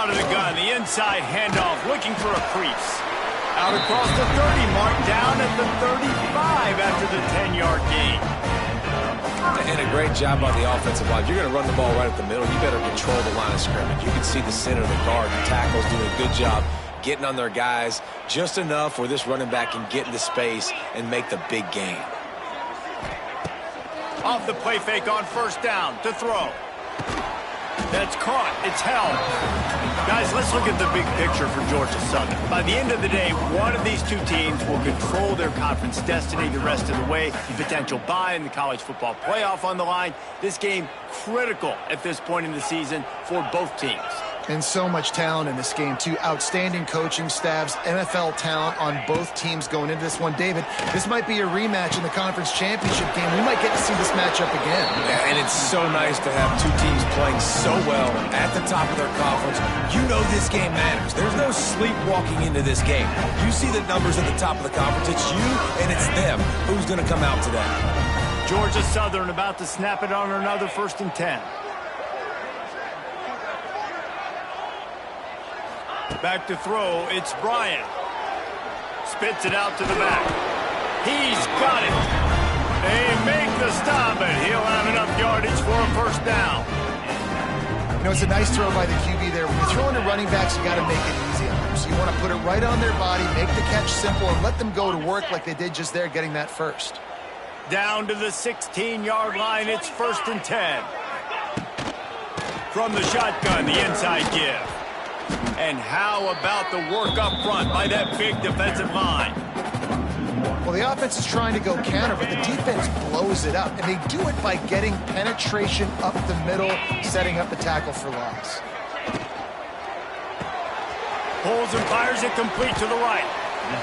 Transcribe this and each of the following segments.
out of the gun, the inside handoff, looking for a crease. Out across the 30 mark, down at the 35 after the 10-yard gain. And a great job on the offensive line. If you're going to run the ball right at the middle, you better control the line of scrimmage. You can see the center of the guard. The tackle's doing a good job getting on their guys just enough where this running back can get into space and make the big gain. Off the play fake on first down to throw. That's caught. It's held. Guys, let's look at the big picture for Georgia Southern. By the end of the day, one of these two teams will control their conference destiny the rest of the way. Potential bye in the college football playoff on the line. This game critical at this point in the season for both teams. And so much talent in this game, too. Outstanding coaching staffs, NFL talent on both teams going into this one. David, this might be a rematch in the conference championship game. We might get to see this matchup again. Yeah, and it's so nice to have two teams playing so well at the top of their conference. You know this game matters. There's no sleepwalking into this game. You see the numbers at the top of the conference. It's you and it's them. Who's going to come out today? Georgia Southern about to snap it on another 1st and 10. Back to throw, it's Bryant. Spits it out to the back. He's got it. They make the stop, and he'll have enough yardage for a first down. You know, it's a nice throw by the QB there. When you're throwing to running backs, you got to make it easy on them. So you want to put it right on their body, make the catch simple, and let them go to work like they did just there, getting that first. Down to the 16-yard line, it's 1st and 10. From the shotgun, the inside give. And how about the work up front by that big defensive line? Well, the offense is trying to go counter, but the defense blows it up. And they do it by getting penetration up the middle, setting up the tackle for loss. Pulls and fires it complete to the right.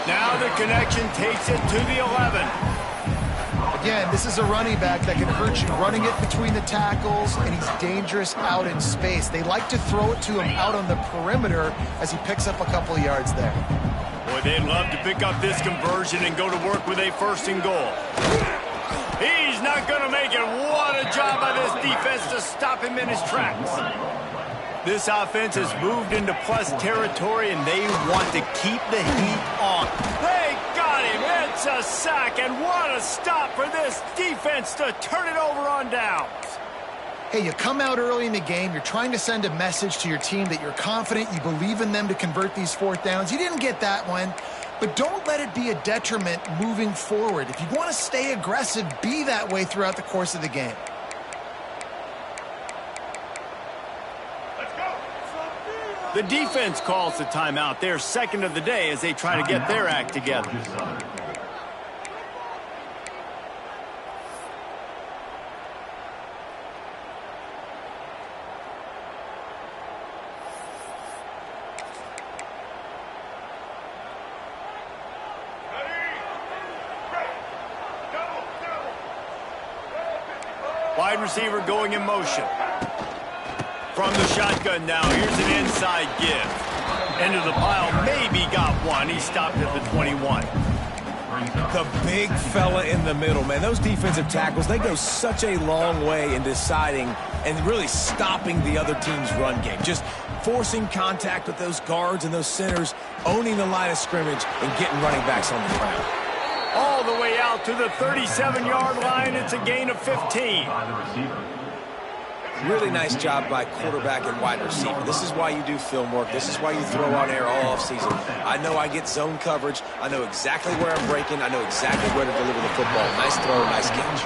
Now the connection takes it to the 11. Again, this is a running back that can hurt you, running it between the tackles, and he's dangerous out in space. They like to throw it to him out on the perimeter as he picks up a couple of yards there. Boy, they'd love to pick up this conversion and go to work with a 1st and goal. He's not going to make it. What a job by this defense to stop him in his tracks. This offense has moved into plus territory, and they want to keep the heat on. They got him. It's a sack, and what a stop for this defense to turn it over on downs. Hey, you come out early in the game, you're trying to send a message to your team that you're confident, you believe in them to convert these 4th downs. You didn't get that one, but don't let it be a detriment moving forward. If you want to stay aggressive, be that way throughout the course of the game. The defense calls the timeout. Their 2nd of the day as they try to get their act together. Wide receiver going in motion. From the shotgun now, here's an inside give. Into the pile, maybe got one. He stopped at the 21. The big fella in the middle, man. Those defensive tackles, they go such a long way in deciding and really stopping the other team's run game. Just forcing contact with those guards and those centers, owning the line of scrimmage, and getting running backs on the ground. All the way out to the 37-yard line. It's a gain of 15. Really nice job by quarterback and wide receiver. This is why you do film work. This is why you throw on air all offseason. I know I get zone coverage. I know exactly where I'm breaking. I know exactly where to deliver the football. Nice throw, nice catch.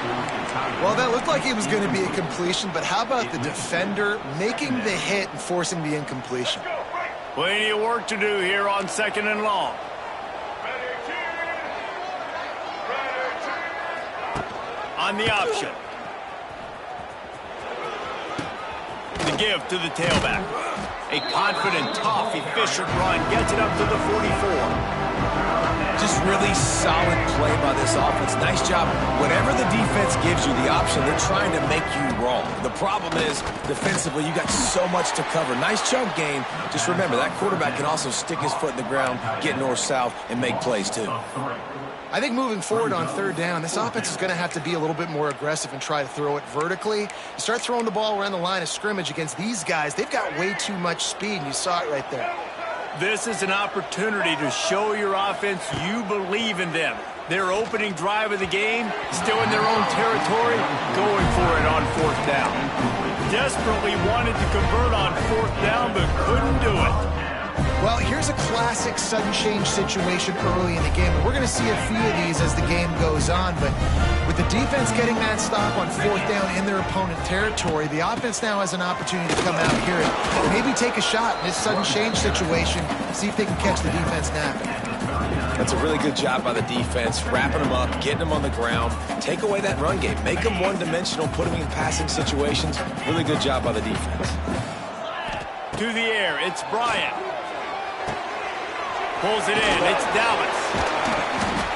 Well, that looked like it was going to be a completion, but how about the defender making the hit and forcing the incompletion? Plenty of work to do here on 2nd and long. On the option. The give to the tailback. A confident, tough, efficient run gets it up to the 44. Just really solid play by this offense. Nice job. Whatever the defense gives you the option, they're trying to make you wrong. The problem is, defensively, you got so much to cover. Nice chunk game. Just remember, that quarterback can also stick his foot in the ground, get north-south, and make plays too. I think moving forward on third down, this offense is going to have to be a little bit more aggressive and try to throw it vertically. You start throwing the ball around the line of scrimmage against these guys, they've got way too much speed, and you saw it right there. This is an opportunity to show your offense you believe in them. Their opening drive of the game, still in their own territory, going for it on fourth down. Desperately wanted to convert on fourth down, but couldn't do it. Well, here's a classic sudden change situation early in the game. And we're going to see a few of these as the game goes on. But with the defense getting that stop on fourth down in their opponent territory, the offense now has an opportunity to come out here and maybe take a shot in this sudden change situation, see if they can catch the defense napping. That's a really good job by the defense, wrapping them up, getting them on the ground, take away that run game, make them one-dimensional, put them in passing situations. Really good job by the defense. To the air, it's Bryant. Pulls it in, it's Dallas.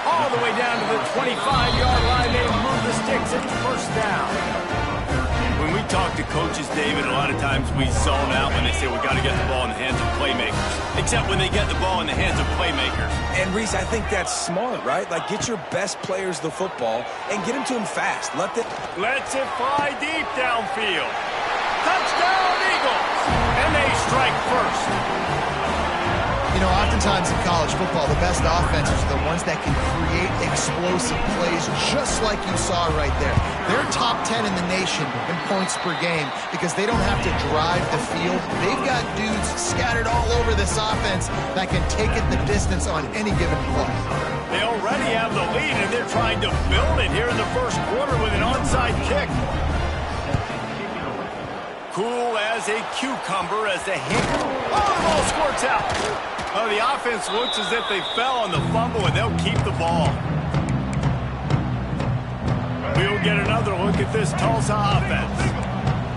All the way down to the 25-yard line, they move the sticks, it's first down. When we talk to coaches, David, a lot of times we zone out when they say we got to get the ball in the hands of playmakers. Except when they get the ball in the hands of playmakers. And, Reese, I think that's smart, right? Like, get your best players the football and get them to them fast. Lets it fly deep downfield. Touchdown, Eagles! And they strike first. You know, oftentimes in college football, the best offenses are the ones that can create explosive plays just like you saw right there. They're top 10 in the nation in points per game because they don't have to drive the field. They've got dudes scattered all over this offense that can take it the distance on any given play. They already have the lead, and they're trying to build it here in the first quarter with an onside kick. Cool as a cucumber as the hit. Oh, the ball squirts out. Oh, the offense looks as if they fell on the fumble, and they'll keep the ball. We'll get another look at this Tulsa offense.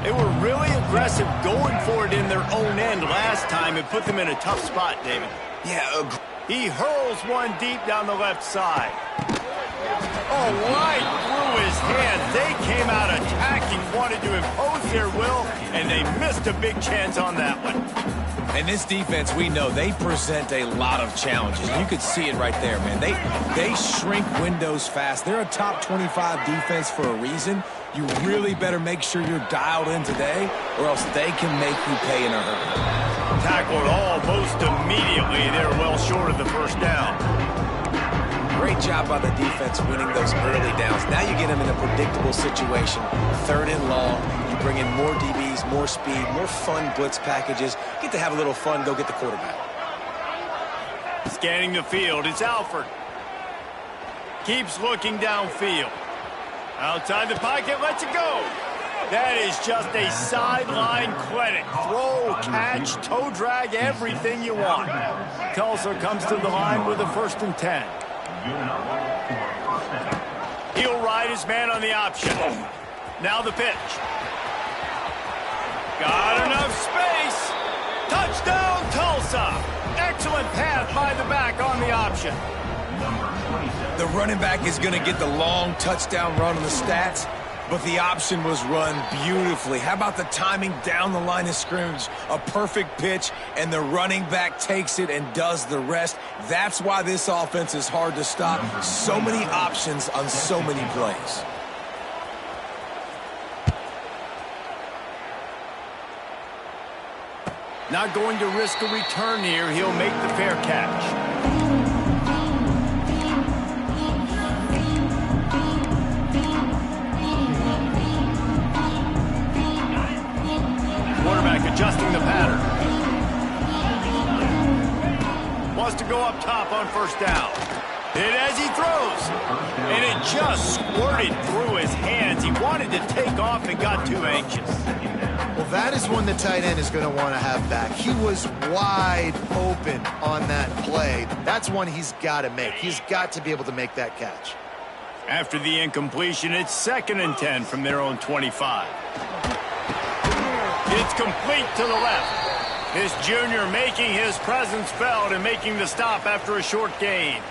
They were really aggressive going for it in their own end last time and put them in a tough spot, David. Yeah, he hurls one deep down the left side. Oh, right through his hands. They came out attacking, wanted to impose their will, and they missed a big chance on that one. And this defense, we know, they present a lot of challenges. You could see it right there, man. They shrink windows fast. They're a top 25 defense for a reason. You really better make sure you're dialed in today, or else they can make you pay in a hurry. Tackled almost immediately. They're well short of the first down. Great job by the defense winning those early downs. Now you get them in a predictable situation. Third and long. You bring in more DBs, more speed, more fun blitz packages. Get to have a little fun, go get the quarterback. Scanning the field, it's Alford. Keeps looking downfield. Outside the pocket, lets it go. That is just a sideline clinic. Throw, catch, toe drag, everything you want. Tulsa comes to the line with a 1st and 10. He'll ride his man on the option. Now the pitch. Got enough space. Touchdown, Tulsa. Excellent pass by the back on the option. The running back is going to get the long touchdown run on the stats, but the option was run beautifully. How about the timing down the line of scrimmage? A perfect pitch, and the running back takes it and does the rest. That's why this offense is hard to stop. So many options on so many plays. Not going to risk a return here. He'll make the fair catch. Quarterback adjusting the pattern. Wants to go up top on 1st down. Hit as he throws. And it just squirted through his hands. He wanted to take off and got too anxious. Well, that is one the tight end is going to want to have back. He was wide open on that play. That's one he's got to make. He's got to be able to make that catch. After the incompletion, it's 2nd and 10 from their own 25. It's complete to the left. This junior making his presence felt and making the stop after a short gain.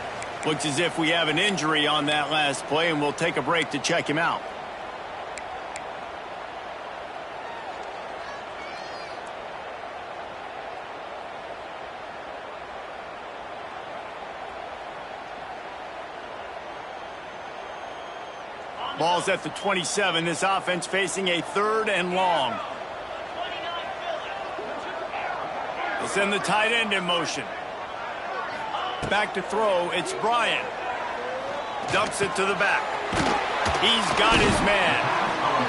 Looks as if we have an injury on that last play, and we'll take a break to check him out. Ball's at the 27. This offense facing a 3rd and long. They send the tight end in motion. Back to throw, it's Bryant. Dumps it to the back. He's got his man.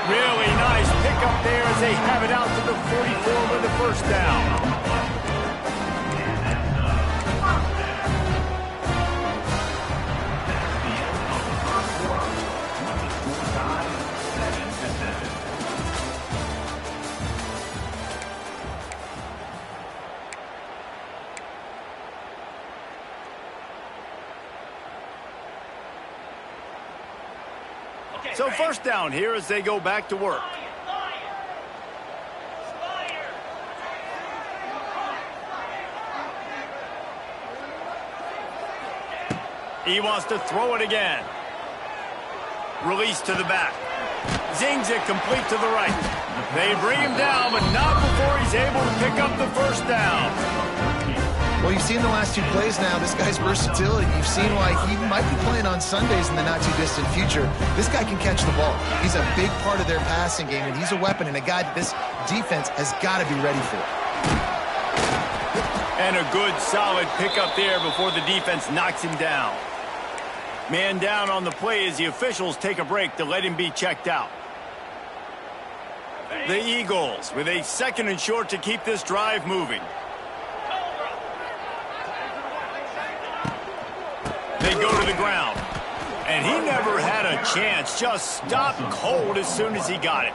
Really nice pickup there as they have it out to the 44 with the first down. So first down here as they go back to work. He wants to throw it again. Release to the back. Zings it complete to the right. They bring him down, but not before he's able to pick up the first down. Well, you've seen the last 2 plays now. This guy's versatility. You've seen why he might be playing on Sundays in the not-too-distant future. This guy can catch the ball. He's a big part of their passing game, and he's a weapon and a guy that this defense has got to be ready for. And a good, solid pickup there before the defense knocks him down. Man down on the play as the officials take a break to let him be checked out. The Eagles with a 2nd and short to keep this drive moving. They go to the ground. And he never had a chance. Just stopped cold as soon as he got it.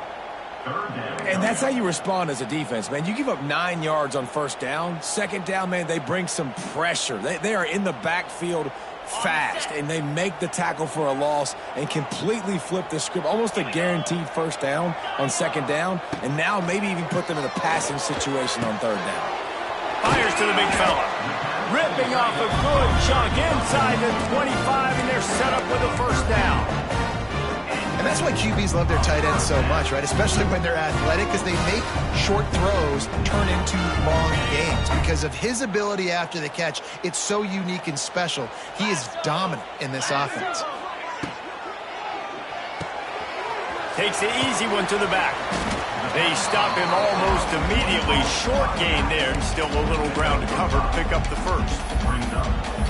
And that's how you respond as a defense, man. You give up 9 yards on first down. 2nd down, man, they bring some pressure. They are in the backfield fast, and they make the tackle for a loss and completely flip the script. Almost a guaranteed first down on 2nd down, and now maybe even put them in a passing situation on 3rd down. Fires to the big fella. Ripping off a good chunk inside the 25, and they're set up with a first down. And that's why QBs love their tight ends so much, right? Especially when they're athletic, because they make short throws turn into long games. Because of his ability after the catch, it's so unique and special. He is dominant in this offense. Takes the easy one to the back. They stop him almost immediately. Short gain there, and still a little ground to cover to pick up the first.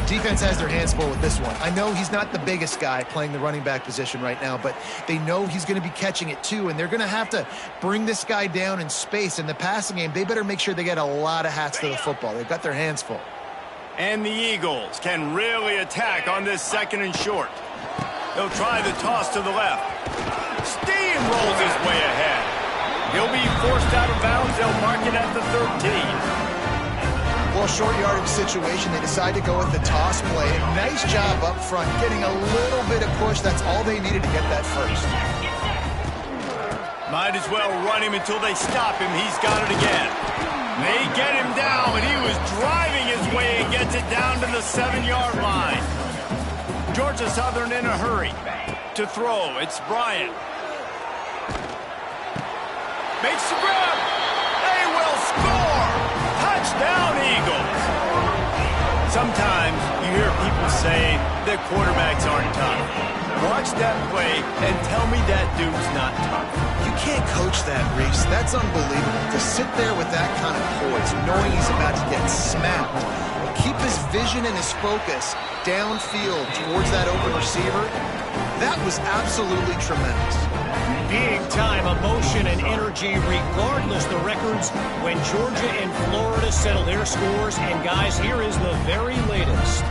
Defense has their hands full with this one. I know he's not the biggest guy playing the running back position right now, but they know he's going to be catching it too, and they're going to have to bring this guy down in space. In the passing game, they better make sure they get a lot of hats to the football. They've got their hands full. And the Eagles can really attack on this 2nd and short. They'll try the toss to the left. Steamrolls his way ahead. He'll be forced out of bounds. They'll mark it at the 13. Well, short yardage situation, they decide to go with the toss play. Nice job up front, getting a little bit of push. That's all they needed to get that first. Might as well run him until they stop him. He's got it again. They get him down, but he was driving his way and gets it down to the 7-yard line. Georgia Southern in a hurry. To throw, it's Bryant. Makes the grab. They will score. Touchdown, Eagles. Sometimes you hear people say that quarterbacks aren't tough. Watch that play and tell me that dude's not tough. You can't coach that, Reese. That's unbelievable. To sit there with that kind of poise, knowing he's about to get smacked, keep his vision and his focus downfield towards that open receiver, that was absolutely tremendous. Big-time emotion and energy regardless the records when Georgia and Florida settle their scores. And, guys, here is the very latest.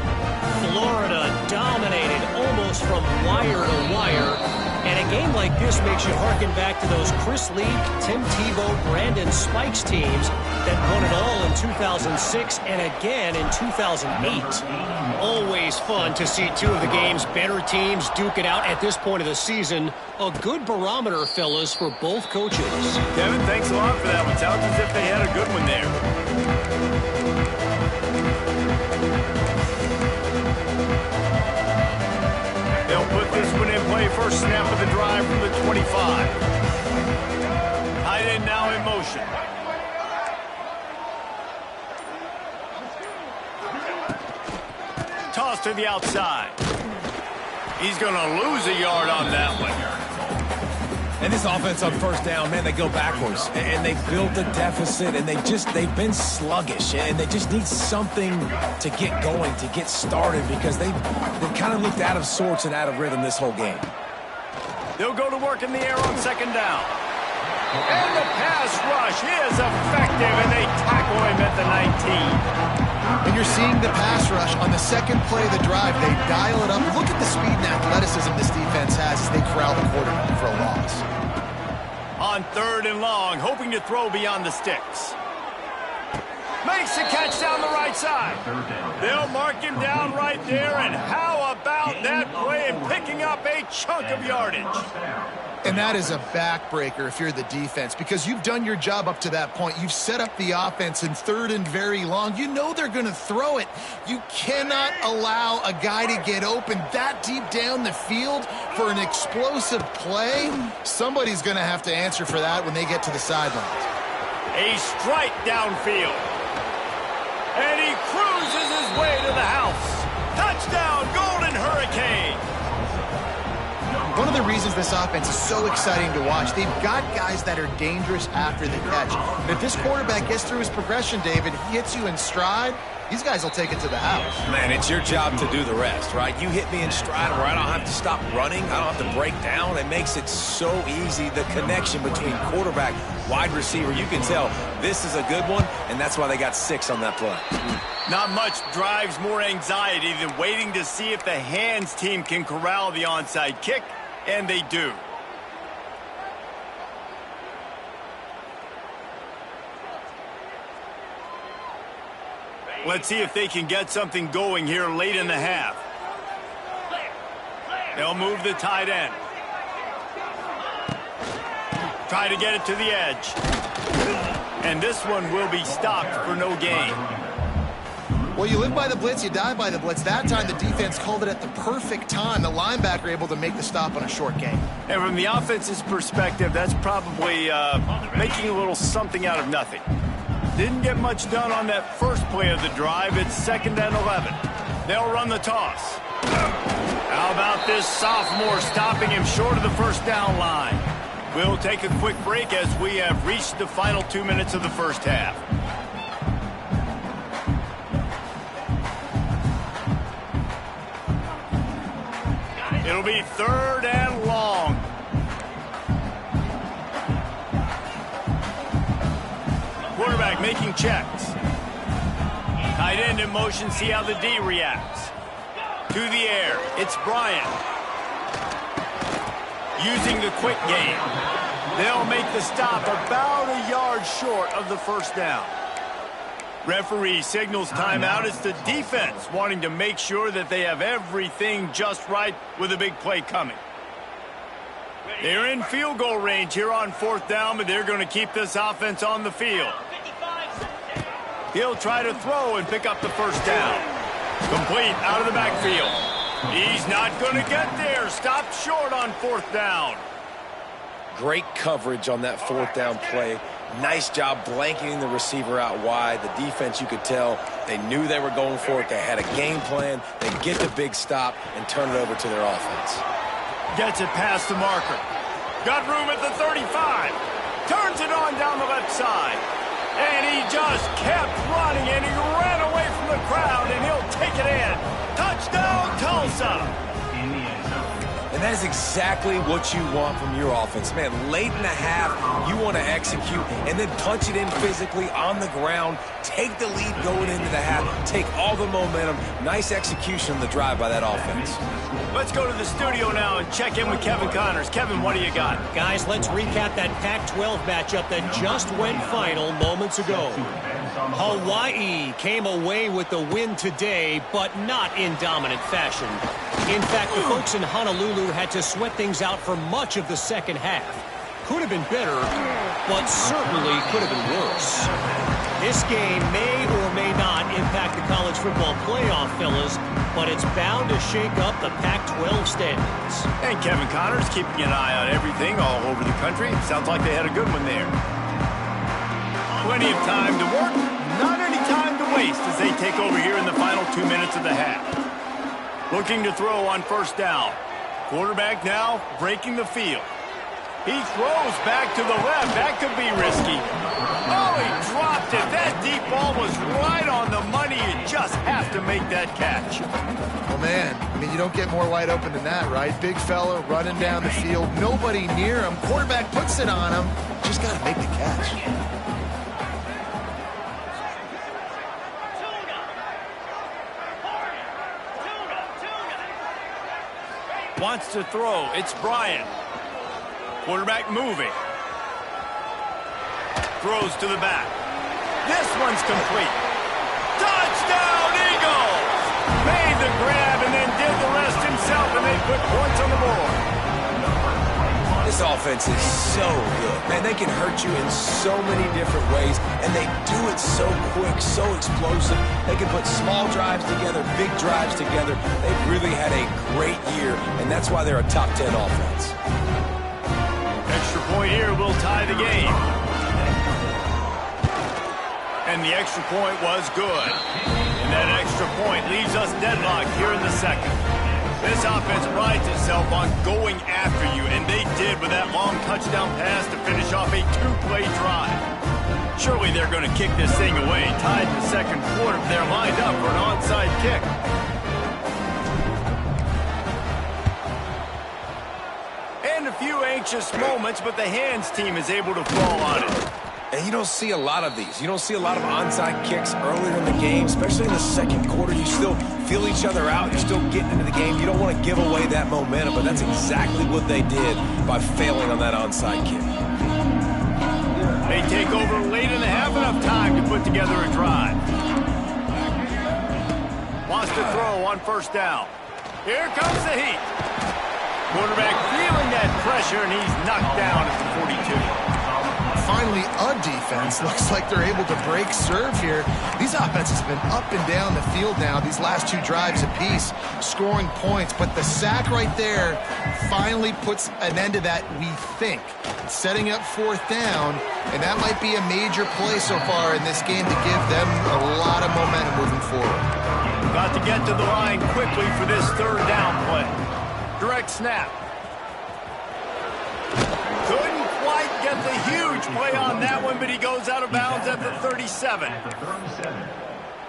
Florida dominated almost from wire to wire. And a game like this makes you harken back to those Chris Leak, Tim Tebow, Brandon Spikes teams that won it all in 2006 and again in 2008. Always fun to see two of the game's better teams duke it out at this point of the season. A good barometer, fellas, for both coaches. Kevin, thanks a lot for that one. Sounds as if they had a good one there. They'll put this one in play. First snap of the drive from the 25. Tight end now in motion. Toss to the outside. He's going to lose a yard on that one. And this offense on first down, man, they go backwards. And they built a deficit, and they've been sluggish. And they just need something to get going, to get started, because they kind of looked out of sorts and out of rhythm this whole game. They'll go to work in the air on second down. And the pass rush is effective, and they tackle him at the 19. And you're seeing the pass rush on the second play of the drive. They dial it up. Look at the speed and athleticism this defense has as they corral the quarterback for a loss. On third and long, hoping to throw beyond the sticks. Makes the catch down the right side. They'll mark him down right there, and how about that play and picking up a chunk of yardage? And that is a backbreaker if you're the defense, because you've done your job up to that point. You've set up the offense in third and very long. You know they're going to throw it. You cannot allow a guy to get open that deep down the field for an explosive play. Somebody's going to have to answer for that when they get to the sidelines. A strike downfield. And he cruises his way to the house. Touchdown, Golden Hurricane. One of the reasons this offense is so exciting to watch, they've got guys that are dangerous after the catch. And if this quarterback gets through his progression, David, he hits you in stride, these guys will take it to the house. Man, it's your job to do the rest, right? You hit me in stride where I don't have to stop running. I don't have to break down. It makes it so easy, the connection between quarterback, wide receiver. You can tell this is a good one, and that's why they got 6 on that play. Not much drives more anxiety than waiting to see if the hands team can corral the onside kick, and they do. Let's see if they can get something going here late in the half. They'll move the tight end. Try to get it to the edge. And this one will be stopped for no gain. Well, you live by the blitz, you die by the blitz. That time the defense called it at the perfect time. The linebacker able to make the stop on a short gain. And from the offense's perspective, that's probably making a little something out of nothing. Didn't get much done on that first play of the drive. It's 2nd and 11. They'll run the toss. How about this sophomore stopping him short of the first down line? We'll take a quick break as we have reached the final 2 minutes of the first half. It'll be 3rd and long. Quarterback making checks. Tight end in motion, see how the D reacts. To the air, it's Bryant. Using the quick game. They'll make the stop about a yard short of the first down. Referee signals timeout. It's the defense wanting to make sure that they have everything just right with a big play coming. They're in field goal range here on 4th down, but they're going to keep this offense on the field. He'll try to throw and pick up the first down. Complete out of the backfield. He's not going to get there. Stopped short on 4th down. Great coverage on that 4th down play. Nice job blanketing the receiver out wide. The defense, you could tell, they knew they were going for it. They had a game plan. They get the big stop and turn it over to their offense. Gets it past the marker. Got room at the 35. Turns it on down the left side. And he just kept running, and he ran away from the crowd, and he'll take it in. Touchdown, Tulsa. And that is exactly what you want from your offense. Man, late in the half, you want to execute and then punch it in physically on the ground, take the lead going into the half, take all the momentum. Nice execution on the drive by that offense. Let's go to the studio now and check in with Kevin Connors. Kevin, what do you got? Guys, let's recap that Pac-12 matchup that just went final moments ago. Hawaii came away with the win today, but not in dominant fashion. In fact, the folks in Honolulu had to sweat things out for much of the second half. Could have been better, but certainly could have been worse. This game may or may not impact the college football playoff, fellas, but it's bound to shake up the Pac-12 standings. And Kevin Connors keeping an eye on everything all over the country. Sounds like they had a good one there. Plenty of time to work, not any time to waste as they take over here in the final 2 minutes of the half. Looking to throw on 1st down. Quarterback now breaking the field. He throws back to the left. That could be risky. Oh, he dropped it. That deep ball was right on the money. You just have to make that catch. Well, man, I mean, you don't get more wide open than that, right? Big fella running down the field. Nobody near him. Quarterback puts it on him. Just got to make the catch. Wants to throw. It's Bryant. Quarterback moving. Throws to the back. This one's complete. Touchdown, Eagles! Made the grab and then did the rest himself, and they put points on the board. This offense is so good. Man, they can hurt you in so many different ways, and they do it so quick, so explosive. They can put small drives together, big drives together. They've really had a great year, and that's why they're a top 10 offense. Extra point here will tie the game. And the extra point was good. And that extra point leaves us deadlocked here in the second. This offense prides itself on going after you, and they did with that long touchdown pass to finish off a two-play drive. Surely they're going to kick this thing away. Tied in the second quarter, they're lined up for an onside kick. And a few anxious moments, but the hands team is able to fall on it. And you don't see a lot of these. You don't see a lot of onside kicks earlier in the game, especially in the second quarter. You still feel each other out. You're still getting into the game. You don't want to give away that momentum, but that's exactly what they did by failing on that onside kick. They take over late in the half, enough time to put together a drive. Wants to throw on first down. Here comes the heat. Quarterback feeling that pressure, and he's knocked down at the 42. Finally, a defense. Looks like they're able to break serve here. These offenses have been up and down the field now, these last two drives apiece, scoring points. But the sack right there finally puts an end to that, we think. Setting up fourth down, and that might be a major play so far in this game to give them a lot of momentum moving forward. Got to get to the line quickly for this third down play. Direct snap. Couldn't quite get the huge play on that one, but he goes out of bounds at the 37.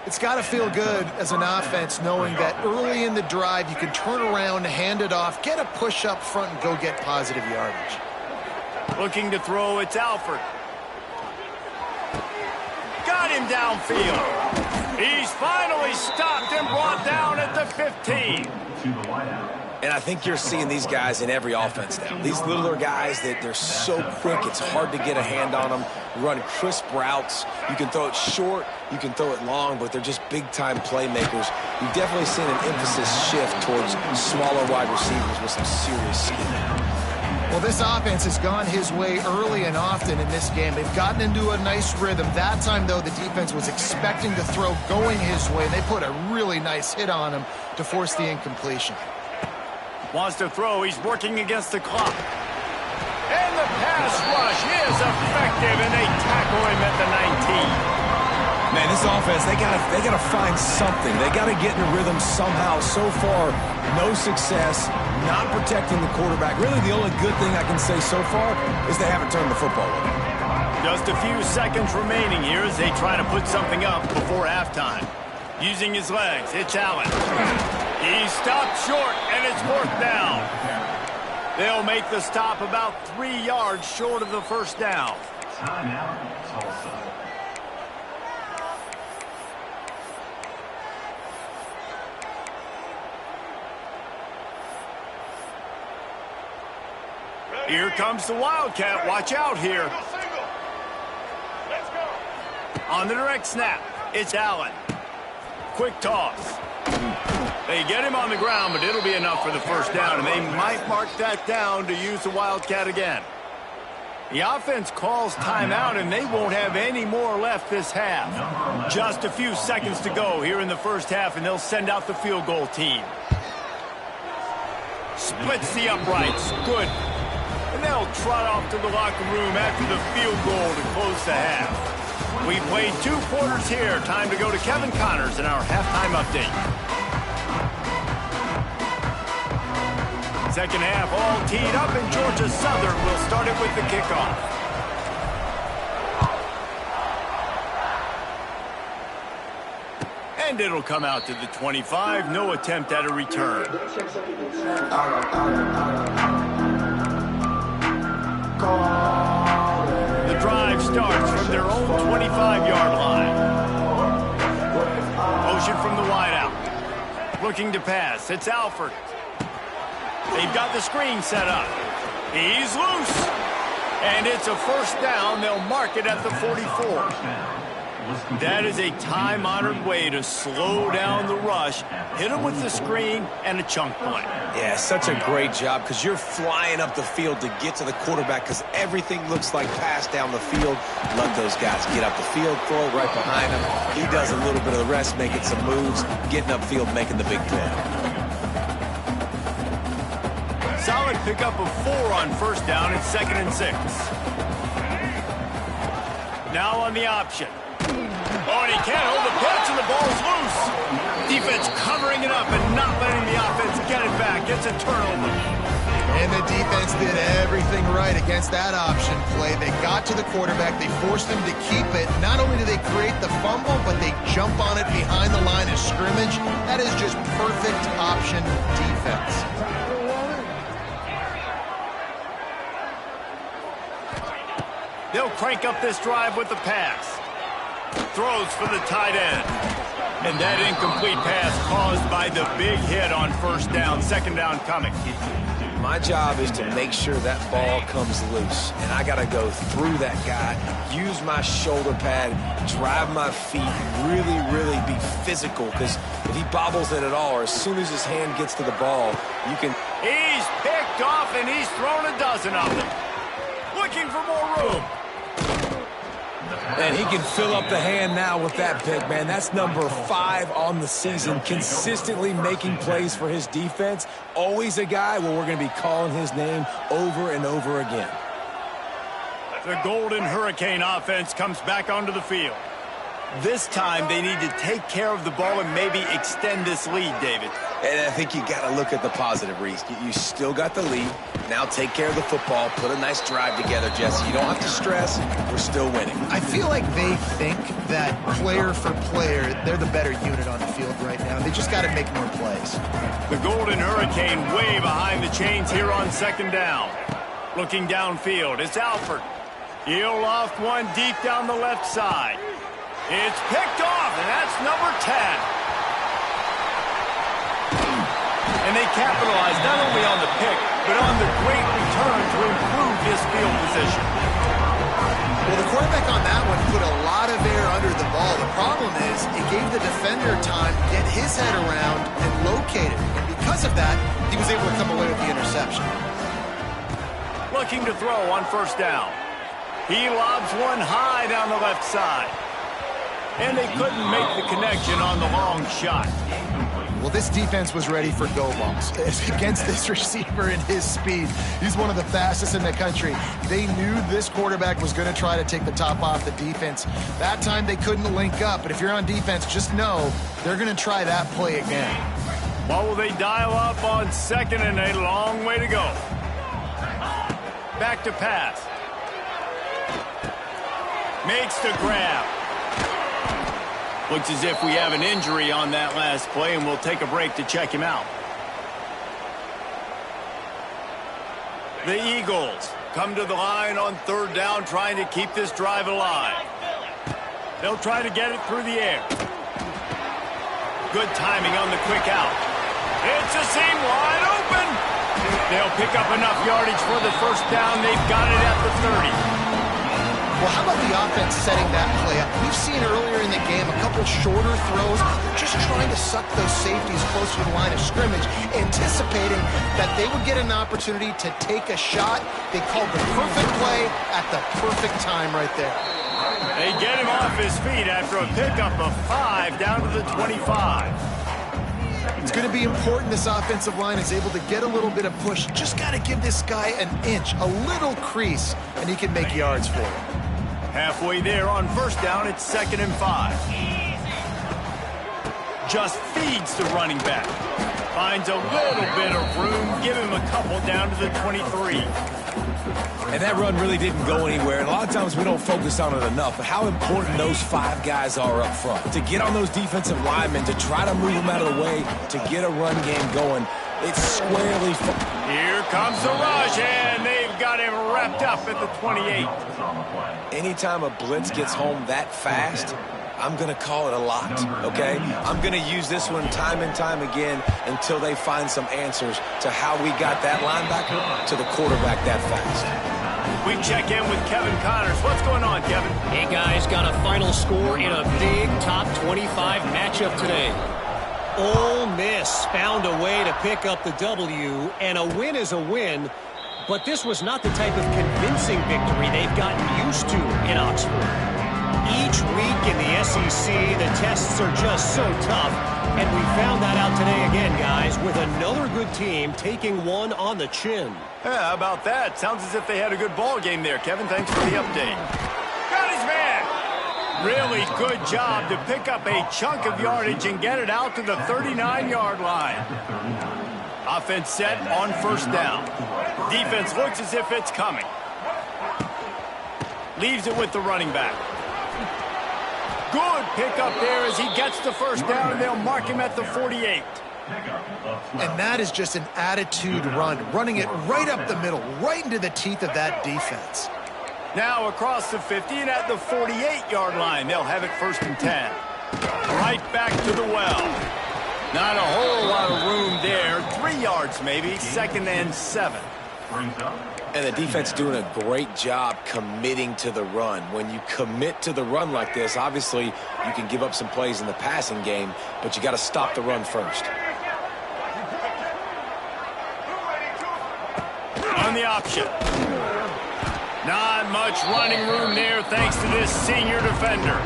It's got to feel good as an offense knowing that early in the drive you can turn around, hand it off, get a push up front, and go get positive yardage. Looking to throw, it's Alford. Got him downfield. He's finally stopped and brought down at the 15. And I think you're seeing these guys in every offense now. These littler guys that they're so quick, it's hard to get a hand on them, run crisp routes. You can throw it short, you can throw it long, but they're just big-time playmakers. You've definitely seen an emphasis shift towards smaller wide receivers with some serious skill. Well, this offense has gone his way early and often in this game. They've gotten into a nice rhythm. That time, though, the defense was expecting the throw going his way. They put a really nice hit on him to force the incompletion. Wants to throw. He's working against the clock. And the pass rush is effective, and they tackle him at the 19. Man, this offense, they gotta find something. They gotta get in a rhythm somehow. So far, no success, not protecting the quarterback. Really, the only good thing I can say so far is they haven't turned the football over. Just a few seconds remaining here as they try to put something up before halftime. Using his legs, it's Allen. He stopped short, and it's fourth down. They'll make the stop about 3 yards short of the first down. Timeout, Tulsa. Here comes the Wildcat. Watch out here. On the direct snap, it's Allen. Quick toss. They get him on the ground, but it'll be enough for the first down, and they might mark that down to use the Wildcat again. The offense calls timeout, and they won't have any more left this half. Just a few seconds to go here in the first half, and they'll send out the field goal team. Splits the uprights. Good. And they'll trot off to the locker room after the field goal to close the half. We played 2 quarters here. Time to go to Kevin Connors in our halftime update. Second half all teed up, and Georgia Southern will start it with the kickoff. And it'll come out to the 25. No attempt at a return. The drive starts from their own 25-yard line. Motion from the wideout. Looking to pass. It's Alford. They've got the screen set up. He's loose. And it's a first down. They'll mark it at the 44. That is a time-honored way to slow down the rush, hit them with the screen, and a chunk play. Yeah, such a great job because you're flying up the field to get to the quarterback because everything looks like pass down the field. Let those guys get up the field, throw it right behind him. He does a little bit of the rest, making some moves, getting upfield, making the big play. Solid pickup of 4 on first down. It's 2nd and 6. Now on the option. Oh, and he can't hold the pitch, and the ball's loose. Defense covering it up and not letting the offense get it back. It's a turnover. And the defense did everything right against that option play. They got to the quarterback. They forced him to keep it. Not only do they create the fumble, but they jump on it behind the line of scrimmage. That is just perfect option defense. They'll crank up this drive with the pass. Throws for the tight end. And that incomplete pass caused by the big hit on first down. 2nd down coming. My job is to make sure that ball comes loose. And I got to go through that guy, use my shoulder pad, drive my feet, really be physical. Because if he bobbles it at all, or as soon as his hand gets to the ball, you can... He's picked off, and he's thrown a dozen of them. Looking for more room. And he can fill up the hand now with that pick, man. That's number 5 on the season, consistently making plays for his defense. Always a guy where we're going to be calling his name over and over again. The Golden Hurricane offense comes back onto the field. This time they need to take care of the ball and maybe extend this lead, David. And I think you got to look at the positive, Reese. You still got the lead. Now take care of the football. Put a nice drive together, Jesse. You don't have to stress. We're still winning. I feel like they think that player for player, they're the better unit on the field right now. They just got to make more plays. The Golden Hurricane way behind the chains here on 2nd down. Looking downfield, it's Alford. He'll loft one deep down the left side. It's picked off, and that's number 10. And they capitalize not only on the pick, but on the great return to improve his field position. Well, the quarterback on that one put a lot of air under the ball. The problem is it gave the defender time to get his head around and locate it. And because of that, he was able to come away with the interception. Looking to throw on first down. He lobs one high down the left side. And they couldn't make the connection on the long shot. Well, this defense was ready for go balls against this receiver and his speed. He's one of the fastest in the country. They knew this quarterback was going to try to take the top off the defense. That time they couldn't link up, but if you're on defense, just know they're going to try that play again. What will they dial up on 2nd and a long way to go? Back to pass. Makes the grab. Looks as if we have an injury on that last play, and we'll take a break to check him out. The Eagles come to the line on 3rd down, trying to keep this drive alive. They'll try to get it through the air. Good timing on the quick out. It's a seam wide open. They'll pick up enough yardage for the first down. They've got it at the 30. Well, how about the offense setting that play up? We've seen earlier in the game a couple shorter throws. They're just trying to suck those safeties closer to the line of scrimmage, anticipating that they would get an opportunity to take a shot. They called the perfect play at the perfect time right there. They get him off his feet after a pickup of 5 down to the 25. It's going to be important this offensive line is able to get a little bit of push. Just got to give this guy an inch, a little crease, and he can make yards for it. Halfway there on first down, it's 2nd and 5. Just feeds the running back. Finds a little bit of room. Give him a couple down to the 23. And that run really didn't go anywhere. And a lot of times we don't focus on it enough. But how important those 5 guys are up front. To get on those defensive linemen, to try to move them out of the way, to get a run game going. It's squarely. Here comes the rush, and they've got him wrapped up at the 28. Anytime a blitz gets home that fast, I'm going to call it a lot, okay? I'm going to use this one time and time again until they find some answers to how we got that linebacker to the quarterback that fast. We check in with Kevin Connors. What's going on, Kevin? Hey, guys, got a final score in a big top 25 matchup today. Ole Miss found a way to pick up the W, and a win is a win, but this was not the type of convincing victory they've gotten used to in Oxford. Each week in the SEC, the tests are just so tough, and we found that out today again, guys, with another good team taking one on the chin. Yeah, how about that? Sounds as if they had a good ball game there, Kevin. Thanks for the update. Got his man! Really good job to pick up a chunk of yardage and get it out to the 39-yard line. Offense set on first down. Defense looks as if it's coming. Leaves it with the running back. Good pickup there as he gets the first down, and they'll mark him at the 48. And that is just an attitude run, running it right up the middle, right into the teeth of that defense. Now across the 50 and at the 48-yard line. They'll have it first and 10. Right back to the well. Not a whole lot of room there. 3 yards maybe. Second and 7. And the defense doing a great job committing to the run. When you commit to the run like this, obviously you can give up some plays in the passing game, but you got to stop the run first. On the option. Not much running room there thanks to this senior defender.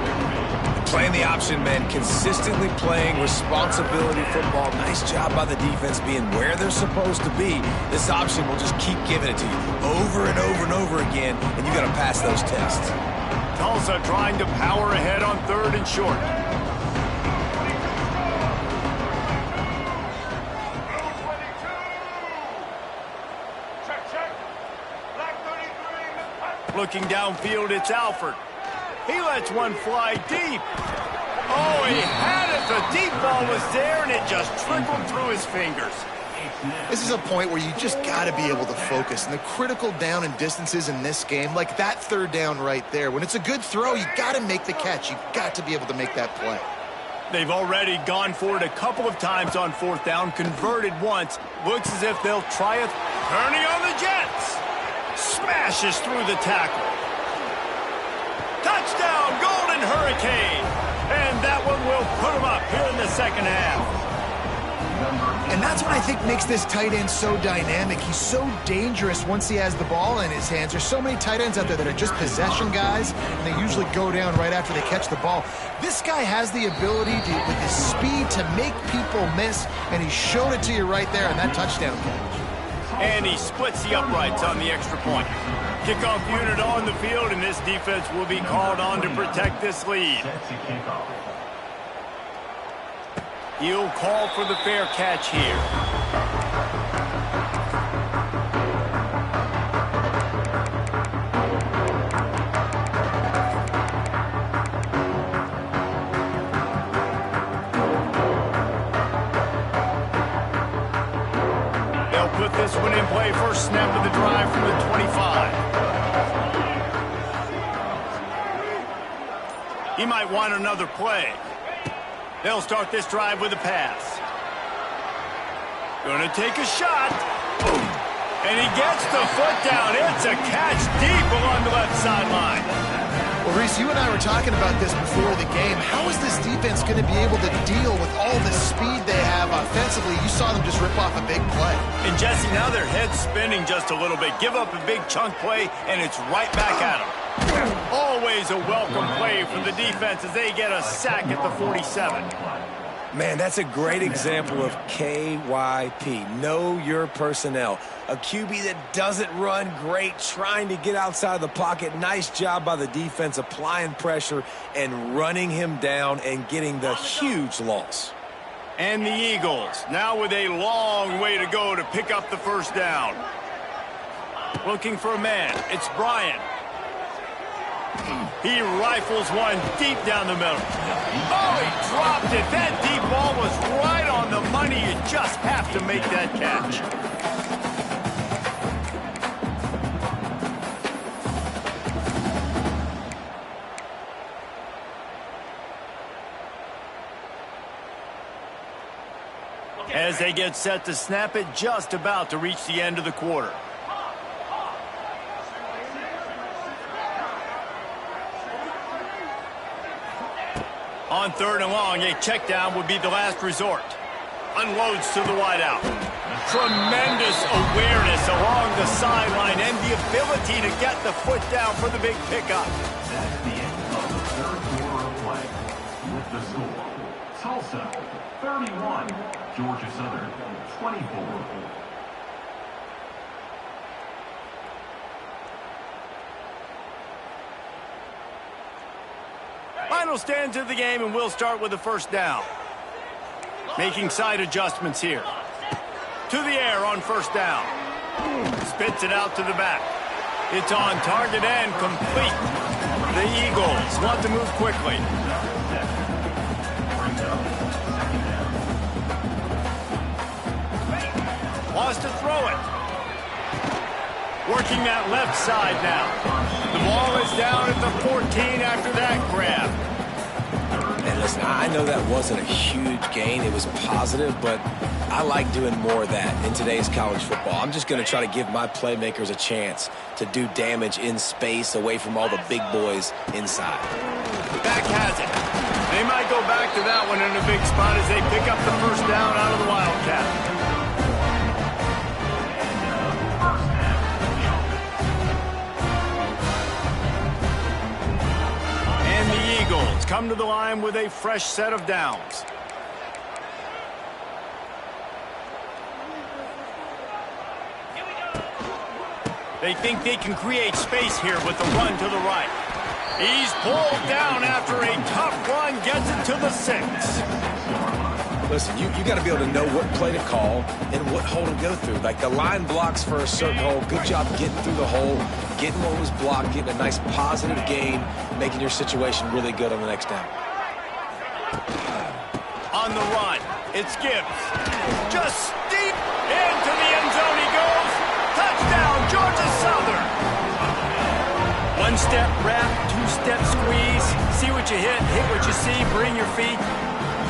Playing the option, man, consistently playing responsibility football. Nice job by the defense being where they're supposed to be. This option will just keep giving it to you over and over and over again, and you got to pass those tests. Tulsa trying to power ahead on 3rd and short. Looking downfield, it's Alford. He lets one fly deep. Oh, he had it. The deep ball was there, and it just trickled through his fingers. This is a point where you just got to be able to focus. And the critical down and distances in this game, like that 3rd down right there, when it's a good throw, you got to make the catch. You got to be able to make that play. They've already gone for it a couple of times on 4th down, converted once. Looks as if they'll try it. Turning on the Jets. Smashes through the tackle. Touchdown, Golden Hurricane. And that one will put them up here in the second half. And that's what I think makes this tight end so dynamic. He's so dangerous once he has the ball in his hands. There's so many tight ends out there that are just possession guys, and they usually go down right after they catch the ball. This guy has the ability to, with his speed, to make people miss, and he showed it to you right there in that touchdown catch. And he splits the uprights on the extra point. Kickoff unit on the field, and this defense will be called on to protect this lead. He'll call for the fair catch here. They'll put this one in play. First snap of the drive from the 25. He might want another play. They'll start this drive with a pass. Gonna take a shot. And he gets the foot down. It's a catch deep along the left sideline. Well, Reese, you and I were talking about this before the game. How is this defense going to be able to deal with all the speed they have offensively? You saw them just rip off a big play. And, Jesse, now their head's spinning just a little bit. Give up a big chunk play, and it's right back at them. Always a welcome play for the defense as they get a sack at the 47. Man, that's a great example of KYP. Know your personnel. A QB that doesn't run great, trying to get outside the pocket. Nice job by the defense applying pressure and running him down and getting the huge loss. And the Eagles, now with a long way to go to pick up the first down. Looking for a man. It's Bryant. He rifles one deep down the middle. Oh, he dropped it. That deep ball was right on the money. You just have to make that catch. As they get set to snap it, just about to reach the end of the quarter. On 3rd and long, a check down would be the last resort. Unloads to the wideout. Tremendous awareness along the sideline and the ability to get the foot down for the big pickup. That's the end of the third quarter of play. With the score, Tulsa 31, Georgia Southern 24. Final stands of the game, and we'll start with the first down. Making side adjustments here. To the air on first down. Spits it out to the back. It's on target and complete. The Eagles want to move quickly. Wants to throw it. Working that left side now. The ball is down at the 14 after that grab. And listen, I know that wasn't a huge gain. It was positive, but I like doing more of that in today's college football. I'm just going to try to give my playmakers a chance to do damage in space away from all the big boys inside. Back has it. They might go back to that one in a big spot as they pick up the first down out of the Wildcat. Eagles come to the line with a fresh set of downs. They think they can create space here with the run to the right. He's pulled down after a tough run, gets it to the 6. Listen, you got to be able to know what play to call and what hole to go through. Like the line blocks for a certain hole. Good job getting through the hole, getting what was blocked, getting a nice positive gain, making your situation really good on the next down. On the run, it's Gibbs. Just deep into the end zone he goes. Touchdown, Georgia Southern. One-step wrap, two-step squeeze. See what you hit what you see, bring your feet.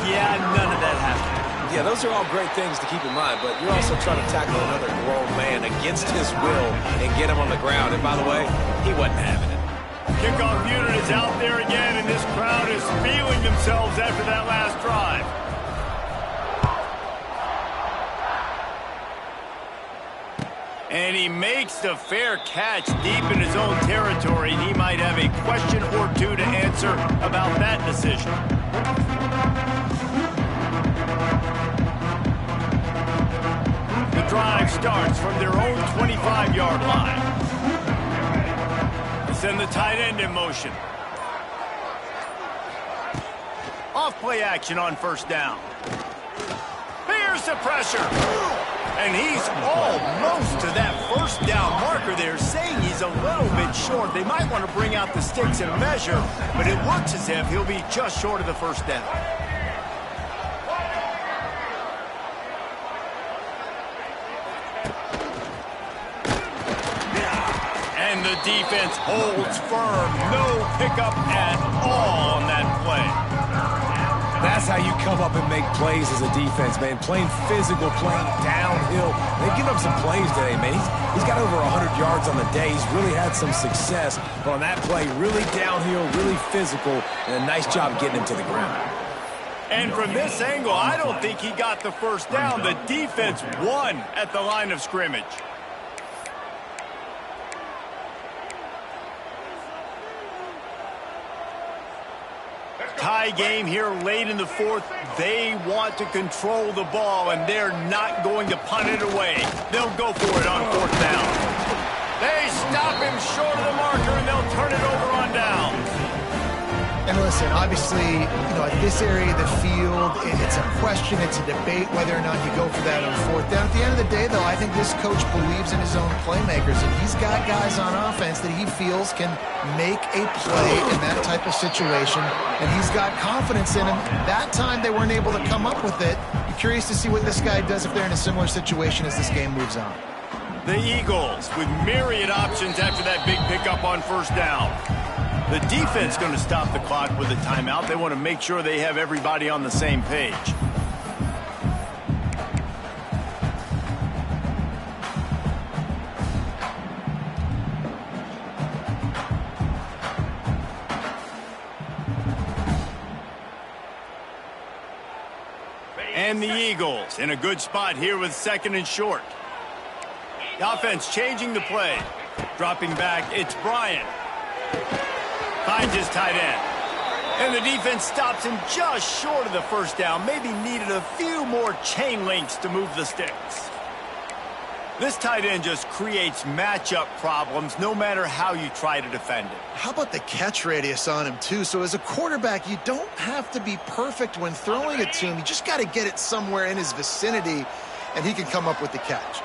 Yeah, none of that happened. Yeah, those are all great things to keep in mind, but you're also trying to tackle another grown man against his will and get him on the ground. And by the way, he wasn't having it. Kickoff unit is out there again, and this crowd is feeling themselves after that last drive. And he makes the fair catch deep in his own territory. He might have a question or two to answer about that decision. The drive starts from their own 25-yard line. Send the tight end in motion. Off play action on first down. Here's the pressure. And he's almost to that first down marker there, saying he's a little bit short. They might want to bring out the sticks and measure, but it looks as if he'll be just short of the first down. And the defense holds firm. No pickup at all on that play. That's how you come up and make plays as a defense, man. Playing physical, playing downhill. They've given up some plays today, man. He's got over 100 yards on the day. He's really had some success. But on that play, really downhill, really physical, and a nice job getting him to the ground. And from this angle, I don't think he got the first down. The defense won at the line of scrimmage. Tie game here late in the fourth. They want to control the ball, and they're not going to punt it away. They'll go for it on fourth down. They stop him short of the marker, and they'll turn it over on downs. And listen, obviously, at this area of the field, it's a question, it's a debate whether or not you go for that on fourth down. At the end of the day, though, I think this coach believes in his own playmakers, and he's got guys on offense that he feels can make a play in that type of situation, and he's got confidence in him. That time, they weren't able to come up with it. I'm curious to see what this guy does if they're in a similar situation as this game moves on. The Eagles with myriad options after that big pickup on first down. The defense going to stop the clock with a timeout. They want to make sure they have everybody on the same page. And the Eagles in a good spot here with 2nd and short. The offense changing the play. Dropping back, it's Bryant. Finds his tight end. And the defense stops him just short of the first down. Maybe needed a few more chain links to move the sticks. This tight end just creates matchup problems no matter how you try to defend it. How about the catch radius on him, too? So as a quarterback, you don't have to be perfect when throwing it to him. You just got to get it somewhere in his vicinity, and he can come up with the catch.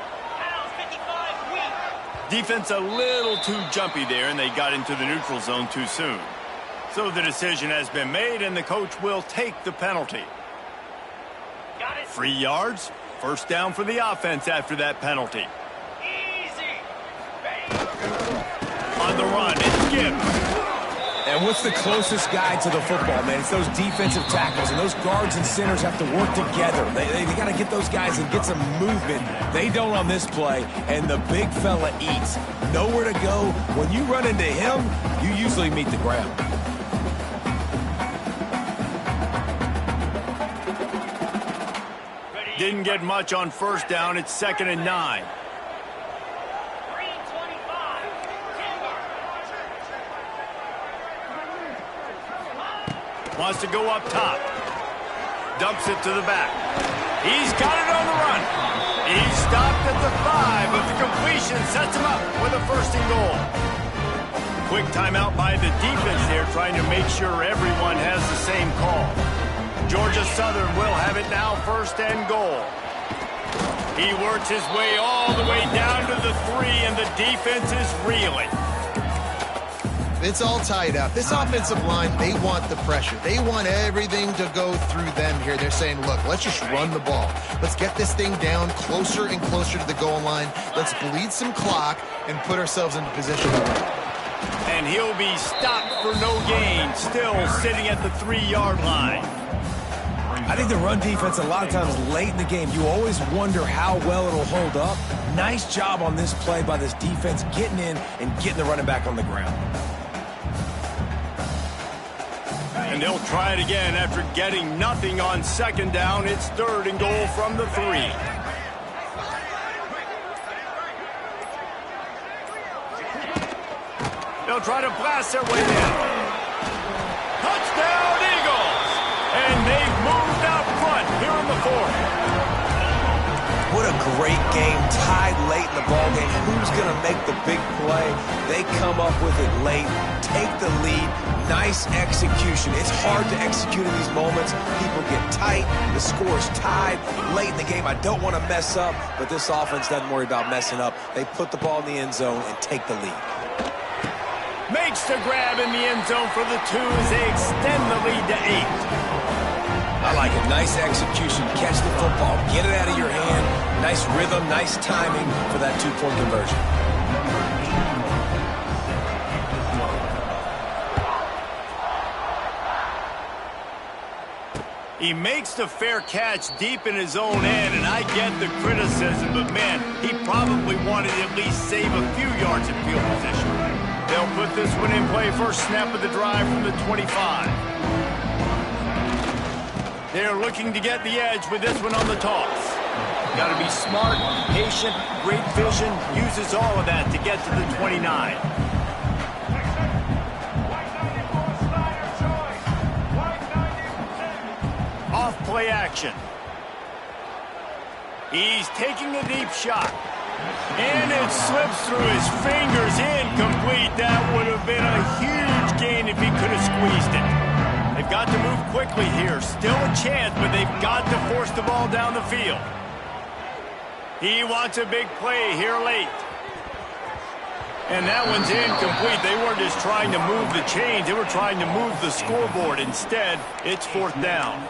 Defense a little too jumpy there, and they got into the neutral zone too soon. So the decision has been made, and the coach will take the penalty. 3 yards, first down for the offense after that penalty. On the run, it's Gibbs. And what's the closest guy to the football, man? It's those defensive tackles, and those guards and centers have to work together. They got to get those guys and get some movement. They don't on this play, and the big fella eats. Nowhere to go. When you run into him, you usually meet the ground. Didn't get much on first down. It's 2nd and 9. Wants to go up top. Dumps it to the back. He's got it on the run. He's stopped at the 5, but the completion sets him up with a 1st and goal. Quick timeout by the defense there, trying to make sure everyone has the same call. Georgia Southern will have it now, 1st and goal. He works his way all the way down to the 3, and the defense is reeling. It's all tied up. This offensive line, they want the pressure. They want everything to go through them here. They're saying, look, let's just run the ball. Let's get this thing down closer and closer to the goal line. Let's bleed some clock and put ourselves into position to win. And he'll be stopped for no gain, still sitting at the 3-yard line. I think the run defense, a lot of times late in the game, you always wonder how well it'll hold up. Nice job on this play by this defense, getting in and getting the running back on the ground. And they'll try it again after getting nothing on 2nd down. It's 3rd and goal from the 3. They'll try to blast their way in. Touchdown, Eagles! And they've moved out front here in the 4th. What a great game, tied late in the ballgame. Who's going to make the big play? They come up with it late, take the lead. Nice execution. It's hard to execute in these moments. People get tight. The score's tied late in the game. I don't want to mess up, but this offense doesn't worry about messing up. They put the ball in the end zone and take the lead. Makes the grab in the end zone for the 2 as they extend the lead to 8. I like it. Nice execution. Catch the football. Get it out of your hand. Nice rhythm, nice timing for that 2-point conversion. He makes the fair catch deep in his own end, and I get the criticism, but man, he probably wanted to at least save a few yards in field position. They'll put this one in play, first snap of the drive from the 25. They're looking to get the edge with this one on the toss. Got to be smart, patient, great vision, uses all of that to get to the 29. Off play action. He's taking a deep shot. And it slips through his fingers, incomplete. That would have been a huge gain if he could have squeezed it. got to move quickly here. Still a chance, but they've got to force the ball down the field. He wants a big play here late. And that one's incomplete. They weren't just trying to move the chains. They were trying to move the scoreboard. Instead, it's fourth down.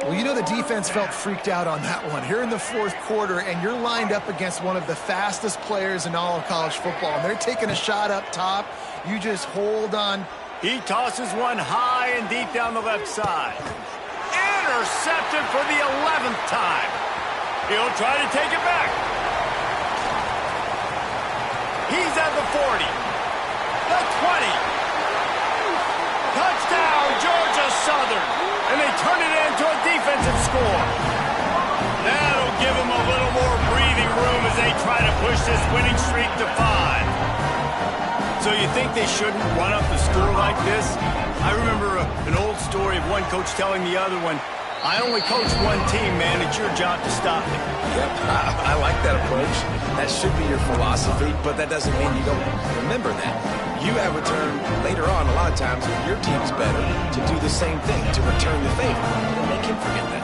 Well, you know the defense felt freaked out on that one. Here in the fourth quarter, and you're lined up against one of the fastest players in all of college football, and they're taking a shot up top. You just hold on. He tosses one high and deep down the left side. Intercepted for the 11th time. He'll try to take it back. He's at the 40. The 20. Touchdown, Georgia Southern. And they turn it into a defensive score. That'll give them a little more breathing room as they try to push this winning streak to 5. So you think they shouldn't run up the score like this? I remember an old story of one coach telling the other one, I only coach one team, man. It's your job to stop me. Yep, I like that approach. That should be your philosophy, but that doesn't mean you don't remember that. You have a turn later on, a lot of times, when your team's better, to do the same thing, to return the favor. Don't make him forget that.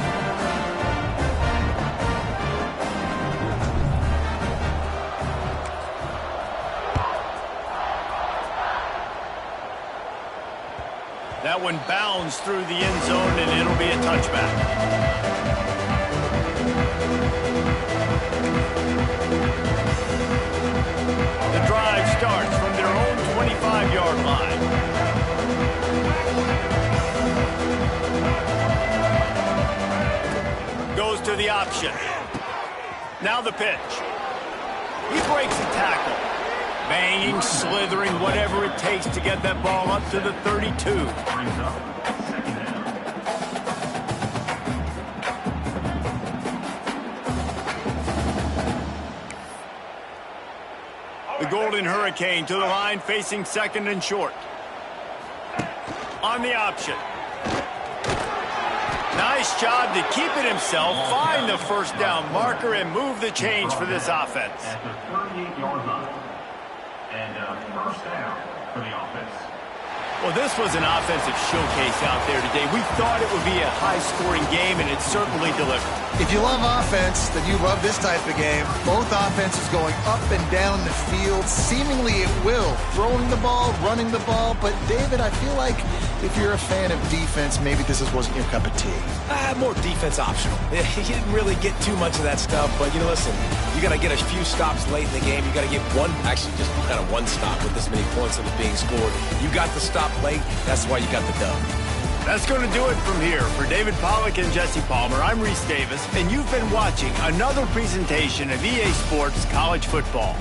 That one bounds through the end zone, and it'll be a touchback. The drive starts from their own 25-yard line. Goes to the option. Now the pitch. He breaks the tackle. Banging, slithering, whatever it takes to get that ball up to the 32. The Golden Hurricane to the line, facing second and short. On the option. Nice job to keep it himself, find the first down marker, and move the chains for this offense. At the 38-yard line. And first down for the offense. Well, this was an offensive showcase out there today. We thought it would be a high-scoring game, and it certainly delivered. If you love offense, then you love this type of game. Both offenses going up and down the field, seemingly at will. Throwing the ball, running the ball. But, David, I feel like if you're a fan of defense, maybe wasn't your cup of tea. More defense optional. He didn't really get too much of that stuff, but, listen, you got to get a few stops late in the game. You got to get just kind of one stop with this many points that are being scored. You got the stop late. That's why you got the dub. That's going to do it from here. For David Pollack and Jesse Palmer, I'm Reese Davis, and you've been watching another presentation of EA Sports College Football.